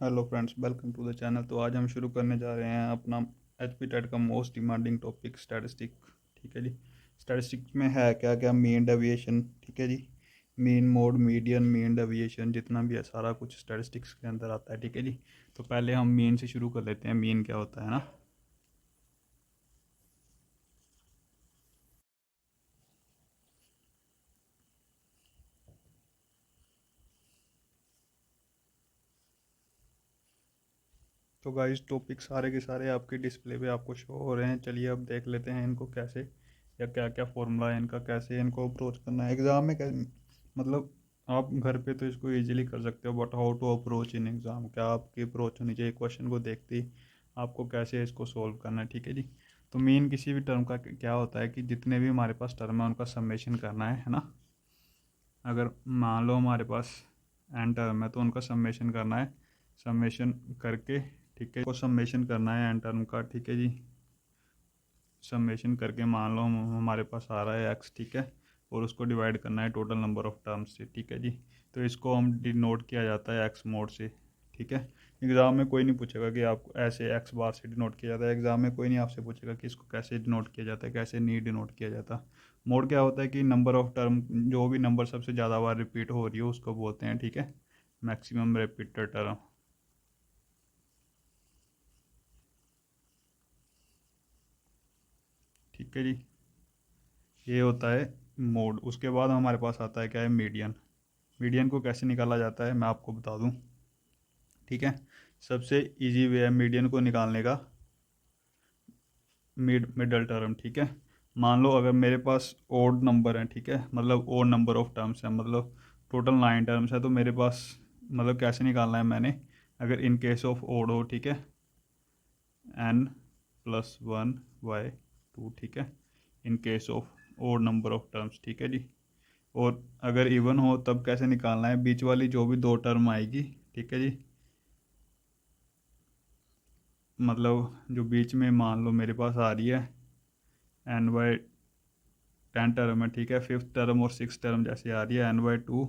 Hello friends, welcome to the channel. तो आज हम शुरू करने जा रहे हैं अपना एचपी टेट का मोस्ट डिमांडिंग टॉपिक स्टैटिस्टिक। ठीक है जी। स्टैटिस्टिक्स में है क्या क्या, मीन डेविएशन, ठीक है जी, mean mode median mean deviation, जितना भी है सारा कुछ स्टैटिस्टिक्स के अंदर आता है। ठीक है जी। तो पहले हम मीन से शुरू कर लेते हैं। मीन क्या होता है ना। तो गाइस टॉपिक सारे के सारे आपके डिस्प्ले पे आपको शो हो रहे हैं। चलिए अब देख लेते हैं इनको कैसे, या क्या क्या फॉर्मूला है इनका, कैसे इनको अप्रोच करना है एग्ज़ाम में। कैसे मतलब आप घर पे तो इसको इजीली कर सकते हो, but how to approach in exam, क्या आपकी अप्रोच होनी चाहिए क्वेश्चन को देखते ही, आपको कैसे इसको सोल्व करना है। ठीक है जी। तो मीन किसी भी टर्म का क्या होता है कि जितने भी हमारे पास टर्म है उनका समेशन करना है ना। अगर मान लो हमारे पास एन टर्म है तो उनका समेशन करना है, समेशन करके, ठीक है, को समेशन करना है एन टर्म का। ठीक है जी। समेशन करके मान लो हमारे पास आ रहा है एक्स, ठीक है, और उसको डिवाइड करना है टोटल नंबर ऑफ टर्म्स से। ठीक है जी। तो इसको हम डिनोट किया जाता है एक्स मोड से। ठीक है। एग्ज़ाम में कोई नहीं पूछेगा कि आपको ऐसे एक्स बार से डिनोट किया जाता है। एग्ज़ाम में कोई नहीं आपसे पूछेगा कि इसको कैसे डिनोट किया जाता है, कैसे नहीं डिनोट किया जाता। मोड क्या होता है कि नंबर ऑफ टर्म, जो भी नंबर सबसे ज़्यादा बार रिपीट हो रही हो उसको बोलते हैं। ठीक है, मैक्सिमम रिपीटेड टर्म। ठीक है जी। ये होता है मोड। उसके बाद हमारे पास आता है क्या है, मीडियन। मीडियन को कैसे निकाला जाता है मैं आपको बता दूं। ठीक है। सबसे इजी वे है मीडियन को निकालने का, मिडल टर्म। ठीक है। मान लो अगर मेरे पास ओड नंबर है, ठीक है, मतलब ओड नंबर ऑफ टर्म्स है, मतलब टोटल 9 टर्म्स है, तो मेरे पास मतलब कैसे निकालना है मैंने, अगर इन केस ऑफ ओड हो, ठीक है, n+1/2, ठीक है, in case of odd number of terms. ठीक है जी। और अगर इवन हो तब कैसे निकालना है, बीच वाली जो भी दो टर्म आएगी, ठीक है जी, मतलब जो बीच में मान लो मेरे पास आ रही है n/10 टर्म है, ठीक है, फिफ्थ टर्म और सिक्स टर्म जैसे आ रही है n/2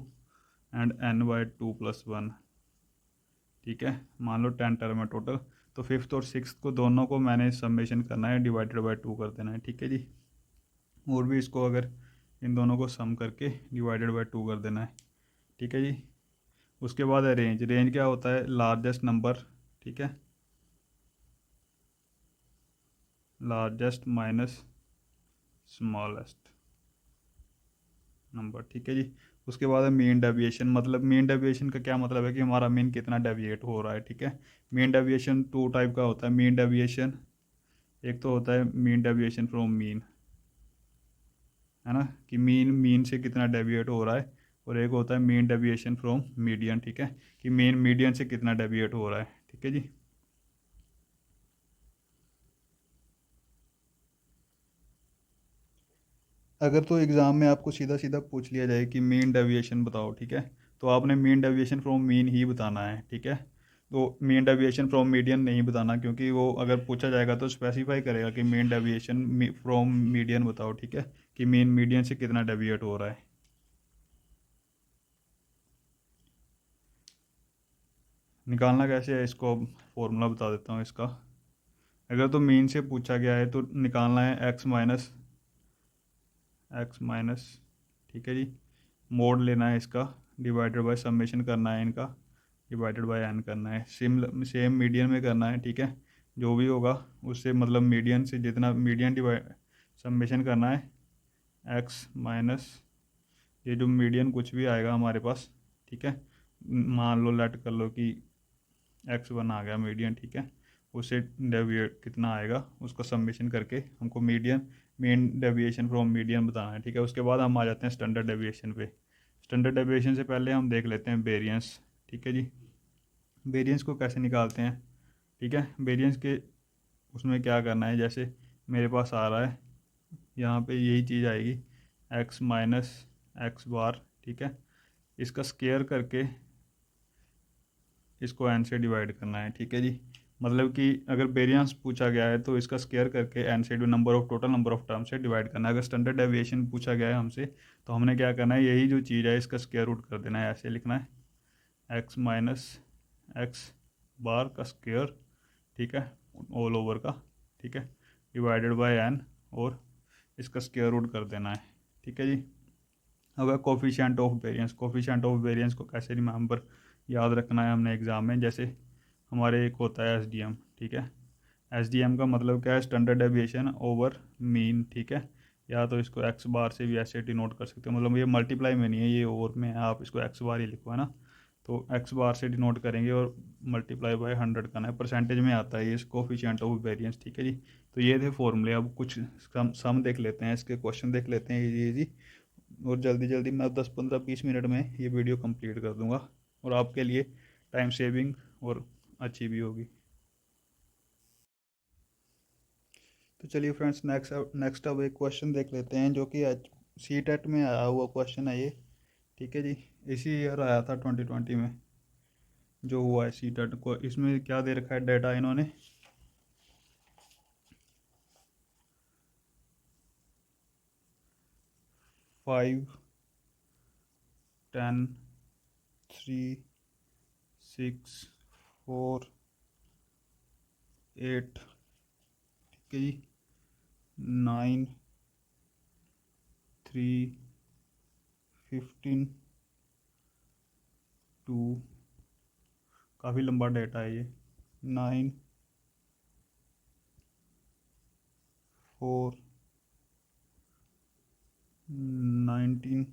एंड n/2+1। ठीक है। मान लो 10 टर्म है टोटल, तो फिफ्थ और सिक्स को दोनों को मैंने समेशन करना है, डिवाइडेड बाई 2 कर देना है। ठीक है जी। और भी इसको अगर इन दोनों को सम करके डिवाइडेड बाई 2 कर देना है। ठीक है जी। उसके बाद है रेंज। रेंज क्या होता है, लार्जेस्ट नंबर, ठीक है, लार्जेस्ट माइनस स्मॉलेस्ट नंबर। ठीक है जी। उसके बाद है मीन डेविएशन। मतलब मीन डेविएशन का क्या मतलब है कि हमारा मीन कितना डेविएट हो रहा है। ठीक है। मीन डेविएशन टू टाइप का होता है। मीन डेविएशन एक तो होता है मीन डेविएशन फ्रॉम मीन, है ना, कि मीन मीन से कितना डेविएट हो रहा है, और एक होता है मीन डेविएशन फ्रॉम मीडियन, ठीक है, कि मीन मीडियन से कितना डेविएट हो रहा है। ठीक है जी। अगर तो एग्ज़ाम में आपको सीधा सीधा पूछ लिया जाए कि मीन डेविएशन बताओ, ठीक है, तो आपने mean deviation from mean he बताना है। ठीक है। तो मीन डेविएशन फ्रॉम मीडियन नहीं बताना, क्योंकि वो अगर पूछा जाएगा तो स्पेसिफाई करेगा कि मीन डेविएशन फ्रॉम मीडियन बताओ। ठीक है, कि मीन मीडियन से कितना डेविएट हो रहा है। निकालना कैसे है इसको, फॉर्मूला बता देता हूँ इसका। अगर तो मीन से पूछा गया है तो निकालना है एक्स माइनस, ठीक है जी, मोड लेना है इसका, डिवाइडेड बाय समेशन करना है इनका, डिवाइडेड बाय एन करना है, सेम मीडियन में करना है। ठीक है। जो भी होगा उससे मतलब मीडियन से जितना मीडियन डिवाइड समेशन करना है, एक्स माइनस ये जो मीडियन कुछ भी आएगा हमारे पास, ठीक है, मान लो लेट कर लो कि x1 आ गया मीडियन, ठीक है, उससे डेविएट कितना आएगा उसको समेशन करके हमको median mean deviation from median बताना है। ठीक है। उसके बाद हम आ जाते हैं स्टैंडर्ड डेविएशन पे। स्टैंडर्ड डेविएशन से पहले हम देख लेते हैं वेरिएंस। ठीक है जी। वेरिएंस को कैसे निकालते हैं, ठीक है, वेरिएंस के उसमें क्या करना है, जैसे मेरे पास आ रहा है यहाँ पे यही चीज़ आएगी, x-x बार, ठीक है, इसका स्केयर करके इसको एन से डिवाइड करना है। ठीक है जी। मतलब कि अगर वेरिएंस पूछा गया है तो इसका स्केयर करके एन से number of total number of term से डिवाइड करना है। अगर स्टैंडर्ड डेविएशन पूछा गया है हमसे तो हमने क्या करना है, यही जो चीज़ है इसका स्केयर रूट कर देना है, ऐसे लिखना है x-x बार का स्क्वायर, ठीक है, ऑल ओवर का, ठीक है, डिवाइडेड बाय n, और इसका स्क्वायर रूट कर देना है, ठीक है जी। अब है coefficient of variance. Coefficient of variance को कैसे रिमेंबर याद रखना है हमने एग्जाम में, जैसे हमारे एक होता है एसडीएम, ठीक है। एसडीएम का मतलब क्या है, स्टैंडर्ड डेविएशन ओवर मीन, ठीक है। या तो इसको एक्स बार से भी ऐसे डिनोट कर सकते हो, मतलब ये मल्टीप्लाई में नहीं है, ये ओवर में है, आप इसको एक्स बार ही लिखो, है ना। तो एक्स बार से डिनोट करेंगे और मल्टीप्लाई बाय 100 करना है, परसेंटेज में आता है ये कोफिशिएंट ऑफ वेरिएंस, ठीक है जी। तो ये थे फॉर्मूले। अब कुछ सम देख लेते हैं, इसके क्वेश्चन देख लेते हैं ये जी। और जल्दी जल्दी मैं 10-15-20 मिनट में ये वीडियो कंप्लीट कर दूंगा, और आपके लिए टाइम सेविंग और अच्छी भी होगी। तो चलिए फ्रेंड्स, नेक्स्ट अब एक क्वेश्चन देख लेते हैं, जो कि सी टेट में आया हुआ क्वेश्चन है ये, ठीक है जी। इसी ईयर आया था 2020 में जो हुआ है सी टेट को। इसमें क्या दे रखा है डेटा इन्होंने, 5, 10, 3, 6, 4, 8, ठीक है जी, 9, 3, 15, 2, काफ़ी लंबा डेटा है ये, 9, 4, 19,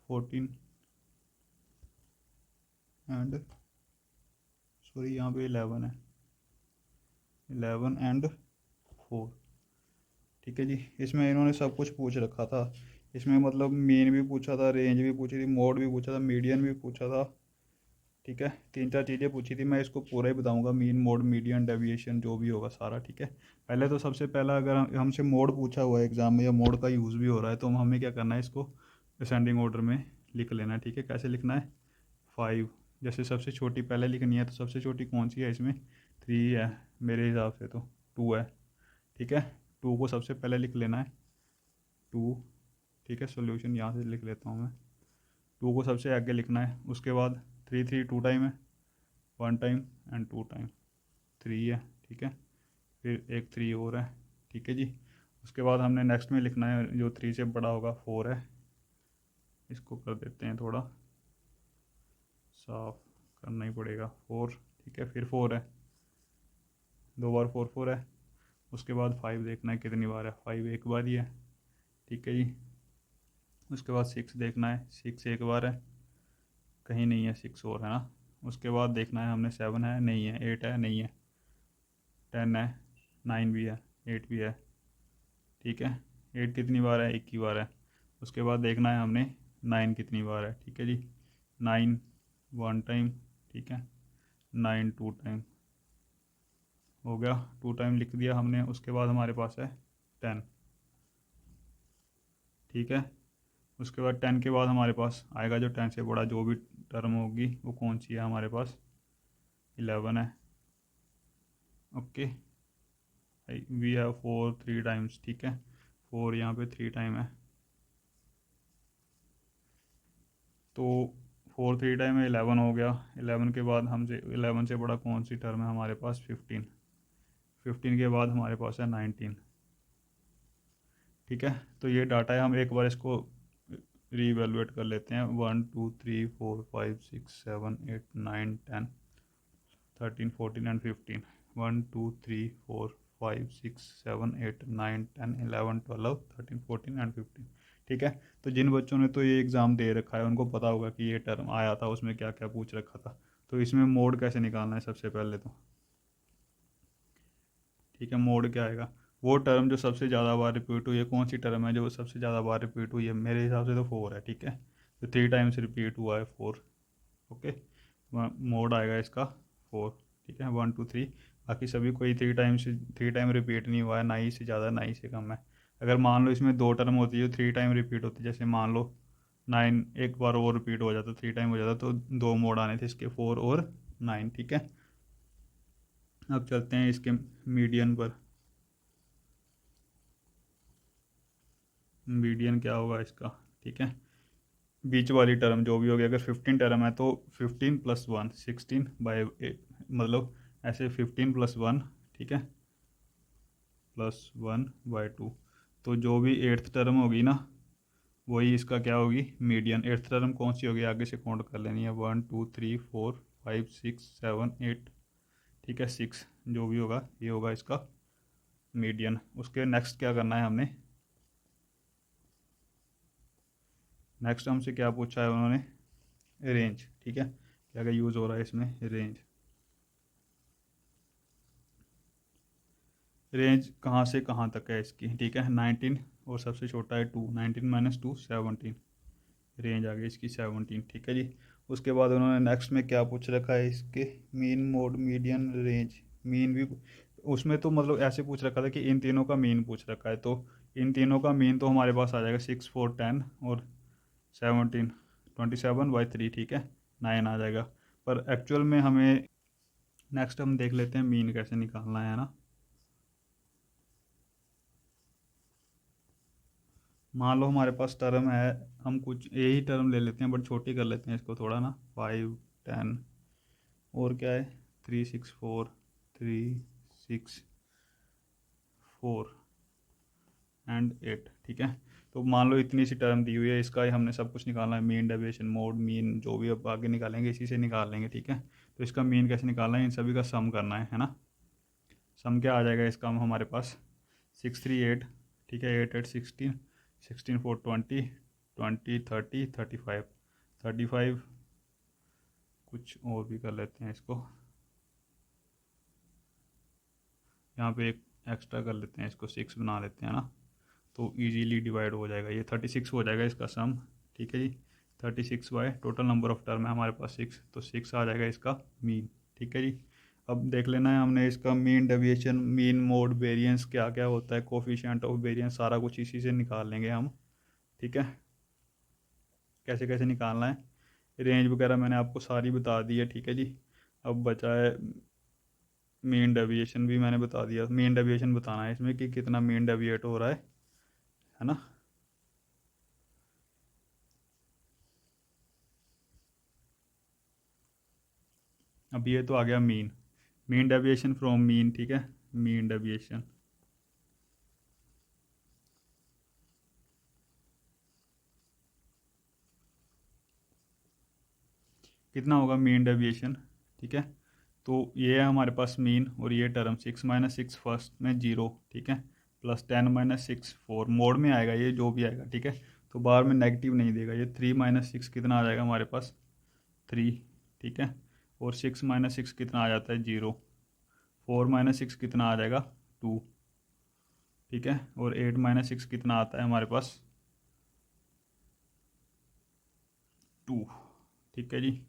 14 एंड सॉरी यहाँ पे 11 है, 11 एंड 4, ठीक है जी। इसमें इन्होंने सब कुछ पूछ रखा था। इसमें मतलब मीन भी पूछा था, रेंज भी पूछी थी, मोड भी पूछा था, मीडियन भी पूछा था, ठीक है। 3-4 चीज़ें पूछी थी। मैं इसको पूरा ही बताऊंगा, मीन, मोड, मीडियन, डेविएशन, जो भी होगा सारा, ठीक है। पहले तो सबसे पहला, अगर हमसे मोड पूछा हुआ है एग्जाम में या मोड का यूज़ भी हो रहा है, तो हमें क्या करना है, इसको असेंडिंग ऑर्डर में लिख लेना है, ठीक है। कैसे लिखना है, 5, जैसे सबसे छोटी पहले लिखनी है, तो सबसे छोटी कौन सी है इसमें, 3 है मेरे हिसाब से, तो 2 है, ठीक है। 2 को सबसे पहले लिख लेना है, 2, ठीक है। सोल्यूशन यहाँ से लिख लेता हूँ मैं, 2 को सबसे आगे लिखना है। उसके बाद 3, 3 2 टाइम है, 1 टाइम एंड 2 टाइम, 3 है, ठीक है। फिर एक 3 और है, ठीक है जी। उसके बाद हमने नेक्स्ट में लिखना है जो 3 से बड़ा होगा, 4 है। इसको कर देते हैं थोड़ा साफ, करना ही पड़ेगा, 4, ठीक है। फिर 4 है, 2 बार 4 4 है। उसके बाद 5 देखना है कितनी बार है, 5 एक बार ही है, ठीक है जी। उसके बाद 6 देखना है, 6 एक बार है, कहीं नहीं है 6 और, है ना। उसके बाद देखना है हमने 7 है, नहीं है, 8 है, नहीं है, 10 है, 9 भी है, 8 भी है, ठीक है। 8 कितनी बार है, एक ही बार है। उसके बाद देखना है हमने 9 कितनी बार है, ठीक है जी। 9 1 टाइम, ठीक है। 9 2 टाइम, हो गया, 2 टाइम लिख दिया हमने। उसके बाद हमारे पास है 10, ठीक है। उसके बाद 10 के बाद हमारे पास आएगा जो 10 से बड़ा जो भी टर्म होगी, वो कौन सी है हमारे पास, 11 है, ओके। वी हैव 4 3 टाइम्स, ठीक है। 4 यहाँ पे 3 टाइम है, तो 4 3 टाइम है, 11 हो गया। 11 के बाद हमसे 11 से बड़ा कौन सी टर्म है हमारे पास, 15। 15 के बाद हमारे पास है 19, ठीक है। तो ये डाटा है, हम एक बार इसको रीवैल्यूएट कर लेते हैं। 1 2 3 4 5 6 7 8 9 10 13 14 एंड 15, 1 2 3 4 5 6 7 8 9 10 11 12 13 14 एंड 15, ठीक है। तो जिन बच्चों ने तो ये एग्ज़ाम दे रखा है, उनको पता होगा कि ये टर्म आया था, उसमें क्या क्या पूछ रखा था। तो इसमें मोड कैसे निकालना है सबसे पहले तो, ठीक है। मोड क्या आएगा, वो टर्म जो सबसे ज़्यादा बार रिपीट हुई है, कौन सी टर्म है जो सबसे ज़्यादा बार रिपीट हुई है, मेरे हिसाब से तो 4 है, ठीक है। तो 3 टाइम्स रिपीट हुआ है 4, ओके। मोड आएगा इसका 4, ठीक है। 1 2 3, बाकी सभी कोई 3 टाइम रिपीट नहीं हुआ है, ना ही से ज़्यादा ना ही से कम है। अगर मान लो इसमें 2 टर्म होती है जो 3 टाइम रिपीट होती है, जैसे मान लो 9 एक बार और रिपीट हो जाता, 3 टाइम हो जाता, तो 2 मोड आने थे इसके, 4 और 9, ठीक है। अब चलते हैं इसके मीडियन पर। मीडियन क्या होगा इसका, ठीक है। बीच वाली टर्म जो भी होगी, अगर 15 टर्म है तो 15+1 16/8, मतलब ऐसे 15+1, ठीक है, +1/2। तो जो भी एट्थ टर्म होगी ना, वही इसका क्या होगी, मीडियन। एट्थ टर्म कौन सी होगी, आगे से काउंट कर लेनी है, 1 2 3 4 5 6 7 8, ठीक है, 6 जो भी होगा ये होगा इसका मीडियन। उसके नेक्स्ट क्या करना है हमने, नेक्स्ट हमसे क्या पूछा है उन्होंने, रेंज, ठीक है, क्या क्या यूज़ हो रहा है इसमें, रेंज। रेंज कहाँ से कहाँ तक है इसकी, ठीक है, 19 और सबसे छोटा है 2, 19 - 2 17, रेंज आ गई इसकी 17, ठीक है जी। उसके बाद उन्होंने नेक्स्ट में क्या पूछ रखा है इसके, mean mode median range. Mean भी उसमें तो मतलब ऐसे पूछ रखा था कि इन तीनों का मीन पूछ रखा है, तो इन तीनों का मीन तो हमारे पास आ जाएगा 6 4 10 और 17, 27/3, ठीक है, 9 आ जाएगा। पर एक्चुअल में हमें नेक्स्ट हम देख लेते हैं मीन कैसे निकालना है ना। मान लो हमारे पास टर्म है, हम कुछ यही टर्म ले लेते हैं बट छोटी कर लेते हैं इसको थोड़ा ना, 5 10 और क्या है 3 6 4 3 6 4 एंड 8, ठीक है। तो मान लो इतनी सी टर्म दी हुई है, इसका ही हमने सब कुछ निकालना है, मीन डेविएशन मोड मीन जो भी अब आगे निकालेंगे इसी से निकाल लेंगे, ठीक है। तो इसका मीन कैसे निकालना है, इन सभी का सम करना है ना। सम क्या आ जाएगा इसका हमारे पास, 6 3 8, ठीक है, 8 8 16, 16 4 20, 20 30 35, 35, कुछ और भी कर लेते हैं इसको, यहाँ पे एक एक्स्ट्रा कर लेते हैं, इसको 6 बना लेते हैं ना, तो इजीली डिवाइड हो जाएगा, ये 36 हो जाएगा इसका सम, ठीक है जी। 36 by total number of term है हमारे पास 6, तो 6 आ जाएगा इसका मीन, ठीक है जी। अब देख लेना है हमने इसका mean deviation mean mode variance क्या क्या होता है, कोफिशिएंट ऑफ वेरिएंस, सारा कुछ इसी से निकाल लेंगे हम, ठीक है। कैसे कैसे निकालना है, रेंज वगैरह मैंने आपको सारी बता दी है, ठीक है जी। अब बचा है मीन डेविएशन, भी मैंने बता दिया, मीन डेविएशन बताना है इसमें कि कितना मीन डेविएट हो रहा है ना। अब ये तो आ गया mean, mean deviation from mean, ठीक है, मीन डेविएशन कितना होगा मीन डेविएशन, ठीक है। तो ये है हमारे पास मीन, और ये टर्म 6 - 6 फर्स्ट में 0, ठीक है, +10 - 6 4 मोड में आएगा ये जो भी आएगा, ठीक है। तो बाहर में नेगेटिव नहीं देगा ये, 3 - 6 कितना आ जाएगा हमारे पास 3, ठीक है, और 6 - 6 कितना आ जाता है 0, 4 - 6 कितना आ जाएगा 2, ठीक है, और 8 - 6 कितना आता है हमारे पास 2, ठीक है जी।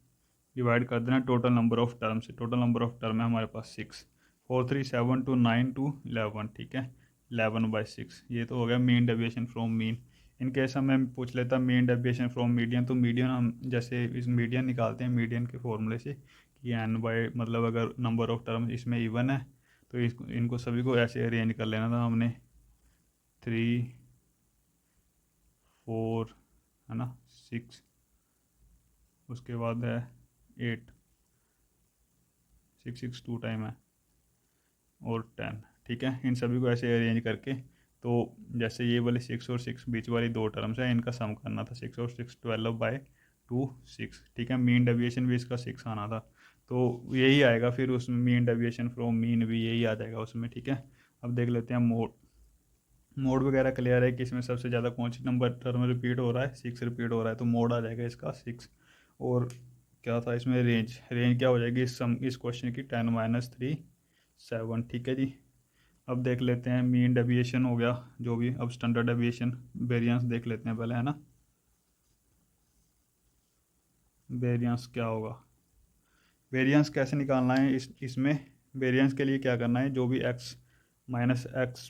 डिवाइड कर देना टोटल नंबर ऑफ टर्म से, टोटल नंबर ऑफ टर्म है हमारे पास 6, 4 3 7 2 9 2 11, ठीक है, 11/6, ये तो हो गया mean deviation from mean. In case हमें पूछ लेता मीन डेविएशन फ्रॉम मीडियन, तो मीडियन हम जैसे इस मीडियन निकालते हैं मीडियन के फॉर्मूले से कि एन बाई, मतलब अगर नंबर ऑफ टर्म इसमें इवन है तो इनको सभी को ऐसे अरेंज कर लेना था हमने, 3 4 है ना, 6, उसके बाद है 8, 6 6 2 टाइम है, और 10, ठीक है। इन सभी को ऐसे अरेंज करके, तो जैसे ये वाले 6 और 6 बीच वाली दो टर्म्स हैं, इनका सम करना था, 6 और 6 12/2 6, ठीक है। मीन डेविएशन भी इसका 6 आना था, तो यही आएगा फिर उसमें, मीन डेविएशन फ्रॉम मीन भी यही आ जाएगा उसमें, ठीक है। अब देख लेते हैं मोड, मोड वगैरह क्लियर है कि इसमें सबसे ज़्यादा कौन सी नंबर टर्म रिपीट हो रहा है, 6 रिपीट हो रहा है, तो मोड आ जाएगा इसका 6। और क्या था इसमें, रेंज, रेंज क्या हो जाएगी इस क्वेश्चन की, 10 - 3 7, ठीक है जी। अब देख लेते हैं मीन डेविएशन हो गया जो भी, अब स्टैंडर्ड डेविएशन वेरिएंस देख लेते हैं पहले, है ना। वेरिएंस क्या होगा, वेरिएंस कैसे निकालना है इसमें, वेरिएंस के लिए क्या करना है, जो भी x - x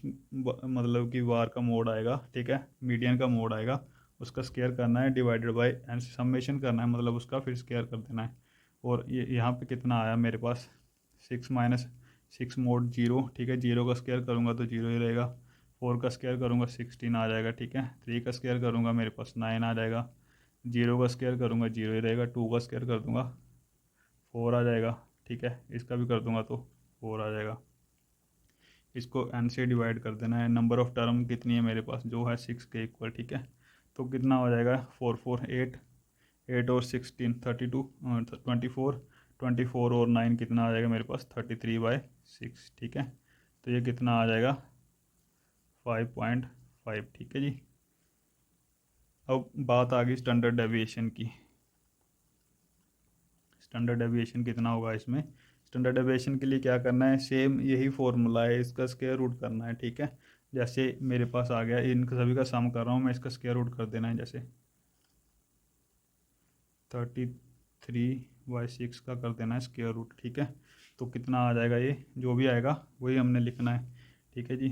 मतलब कि वार का मोड आएगा, ठीक है, मीडियन का मोड आएगा, उसका स्केयर करना है, डिवाइडेड बाय एन समेशन करना है, मतलब उसका फिर स्केयर कर देना है। और ये यहाँ पे कितना आया मेरे पास, 6 - 6 मोड 0, ठीक है, 0 का स्केयर करूँगा तो 0 ही रहेगा, 4 का स्केयर करूँगा 16 आ जाएगा, ठीक है, 3 का स्केयर करूँगा मेरे पास 9 आ जाएगा, जीरो का स्क्वायर करूँगा जीरो ही रहेगा, 2 का स्क्वायर कर दूँगा 4 आ जाएगा, ठीक है। इसका भी कर दूँगा तो 4 आ जाएगा। इसको n से डिवाइड कर देना है। नंबर ऑफ़ टर्म कितनी है मेरे पास, जो है 6 के इक्वल, ठीक है। तो कितना हो जाएगा, 4 4 8, 8 और 16 32, 24, 24 और 9 कितना आ जाएगा मेरे पास 33/6, ठीक है। तो ये कितना आ जाएगा 5.5, ठीक है जी। अब बात आ गई स्टैंडर्ड डेविएशन की। स्टैंडर्ड डेविएशन कितना होगा इसमें। स्टैंडर्ड डेविएशन के लिए क्या करना है, सेम यही फॉर्मूला है, इसका स्क्वायर रूट करना है, ठीक है। जैसे मेरे पास आ गया, इन सभी का सम कर रहा हूँ मैं, इसका स्क्वायर रूट कर देना है। जैसे 33/6 का कर देना है स्क्वायर रूट, ठीक है। तो कितना आ जाएगा, ये जो भी आएगा वही हमने लिखना है, ठीक है जी।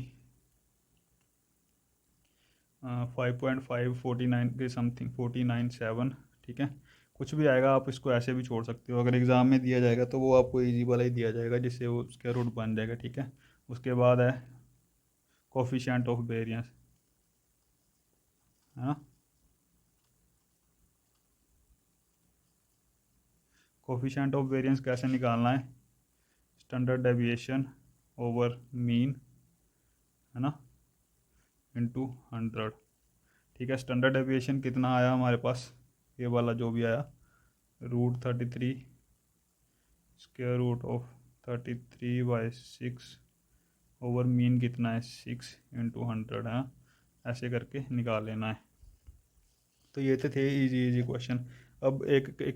5.5 49 के समथिंग 49.7, ठीक है। कुछ भी आएगा, आप इसको ऐसे भी छोड़ सकते हो। अगर एग्ज़ाम में दिया जाएगा तो वो आपको इजी वाला ही दिया जाएगा, जिससे वो स्क्वायर रूट बन जाएगा, ठीक है। उसके बाद है कोफिशिएंट ऑफ वेरिएंस, है ना। कोफिशिएंट ऑफ वेरिएंस कैसे निकालना है, स्टैंडर्ड डेविएशन ओवर मीन, है ना, इनटू 100, ठीक है। स्टैंडर्ड डेविएशन कितना आया हमारे पास, ये वाला जो भी आया, √33 square root of 33/6 over mean कितना है 6 इंटू 100 है। ऐसे करके निकाल लेना है। तो ये तो थे इजी इजी क्वेश्चन। अब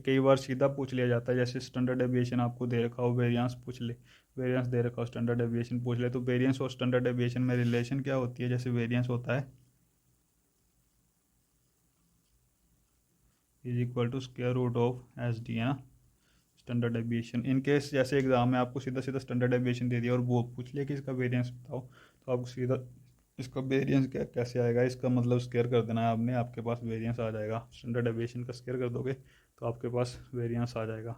कई बार सीधा पूछ लिया जाता है, जैसे स्टैंडर्ड डेविएशन आपको दे रखा हो, वेरिएंस पूछ ले, वेरिएंस दे रखा हो, स्टैंडर्ड डेविएशन पूछ ले, तो वेरिएंस और स्टैंडर्ड डेविएशन में रिलेशन क्या होती है। जैसे वेरिएंस होता है is equal to square root of SD, है ना, स्टैंडर्ड डेविएशन। इन केस जैसे एग्जाम में आपको सीधा सीधा स्टैंडर्ड डेविएशन दे दिया और वो पूछ लिया कि इसका वेरिएंस बताओ, तो आपको सीधा इसका वेरिएंस क्या कैसे आएगा, इसका मतलब स्क्वायर कर देना है आपने, आपके पास वेरिएंस आ जाएगा। स्टैंडर्ड डेविएशन का स्क्वायर कर दोगे तो आपके पास वेरिएंस आ जाएगा,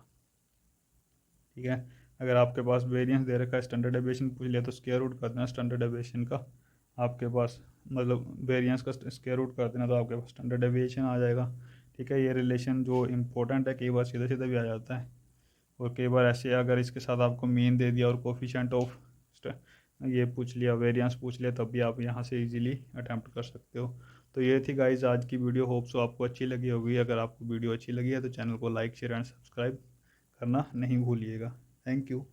ठीक है। अगर आपके पास वेरिएंस दे रखा है, स्टैंडर्ड डेविएशन पूछ लिया, तो स्क्वायर रूट कर देना स्टैंडर्ड डेविएशन का, आपके पास मतलब वेरिएंस का स्क्वायर रूट कर देना, तो आपके पास स्टैंडर्ड डेविएशन आ जाएगा, ठीक है। ये रिलेशन जो इंपॉर्टेंट है, कई बार सीधा सीधा भी आ जाता है, और कई बार ऐसे अगर इसके साथ आपको मीन दे दिया और कोफिशिएंट ऑफ ये पूछ लिया, वेरिएंस पूछ लिया, तब भी आप यहाँ से इजीली अटैम्प्ट कर सकते हो। तो ये थी गाइज आज की वीडियो, होप सो आपको अच्छी लगी होगी। अगर आपको वीडियो अच्छी लगी है तो चैनल को लाइक शेयर एंड सब्सक्राइब करना नहीं भूलिएगा। Thank you.